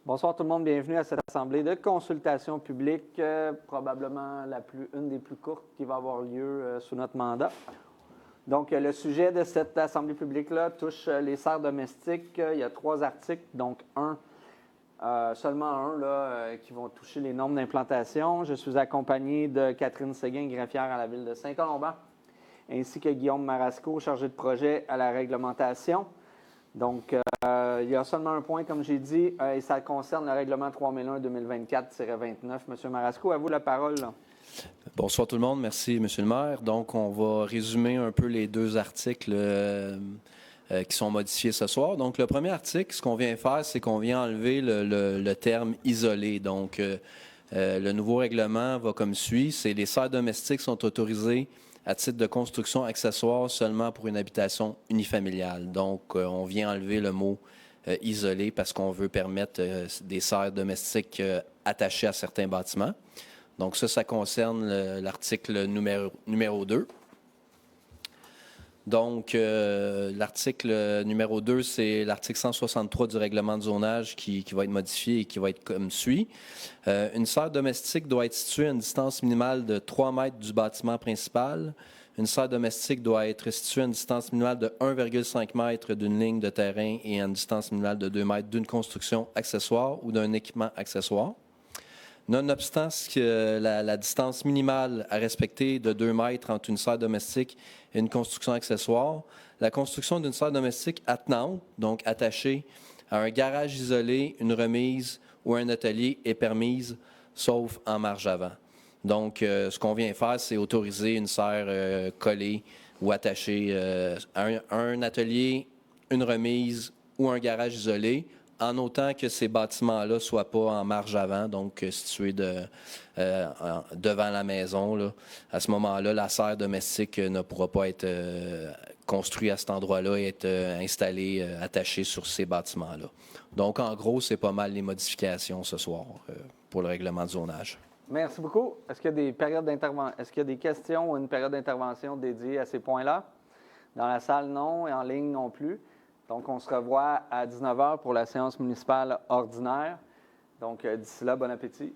Bonsoir tout le monde, bienvenue à cette assemblée de consultation publique, probablement une des plus courtes qui va avoir lieu sous notre mandat. Donc, le sujet de cette assemblée publique-là touche les serres domestiques. Il y a 3 articles, donc seulement un là, qui vont toucher les normes d'implantation. Je suis accompagné de Catherine Séguin, greffière à la ville de Saint-Colomban, ainsi que Guillaume Marasco, chargé de projet à la réglementation. Donc, il y a seulement un point, comme j'ai dit, et ça concerne le règlement 3001-2024-29. Monsieur Marasco, à vous la parole. Bonsoir tout le monde. Merci, Monsieur le maire. Donc, on va résumer un peu les 2 articles qui sont modifiés ce soir. Donc, le premier article, ce qu'on vient faire, c'est qu'on vient enlever le terme « isolé ». Donc, le nouveau règlement va comme suit. C'est les serres domestiques sont autorisées à titre de construction accessoire seulement pour une habitation unifamiliale. Donc, on vient enlever le mot isolé parce qu'on veut permettre des serres domestiques attachées à certains bâtiments. Donc, ça concerne l'article numéro 2. Donc, l'article numéro 2, c'est l'article 163 du règlement de zonage qui va être modifié et qui va être comme suit. Une serre domestique doit être située à une distance minimale de 3 mètres du bâtiment principal. Une serre domestique doit être située à une distance minimale de 1,5 mètre d'une ligne de terrain et à une distance minimale de 2 mètres d'une construction accessoire ou d'un équipement accessoire. Nonobstant la distance minimale à respecter de 2 mètres entre une serre domestique et une construction accessoire, la construction d'une serre domestique attenante, donc attachée à un garage isolé, une remise ou un atelier est permise, sauf en marge avant. Donc, ce qu'on vient faire, c'est autoriser une serre collée ou attachée à un atelier, une remise ou un garage isolé, en autant que ces bâtiments-là ne soient pas en marge avant, donc situés devant la maison. Là. À ce moment-là, la serre domestique ne pourra pas être construite à cet endroit-là et être installée, attachée sur ces bâtiments-là. Donc, en gros, c'est pas mal les modifications ce soir pour le règlement de zonage. Merci beaucoup. Est-ce qu'il y a des périodes d'intervention, est-ce qu'il y a des questions ou une période d'intervention dédiée à ces points-là? Dans la salle, non, et en ligne non plus. Donc, on se revoit à 19h pour la séance municipale ordinaire. Donc, d'ici là, bon appétit.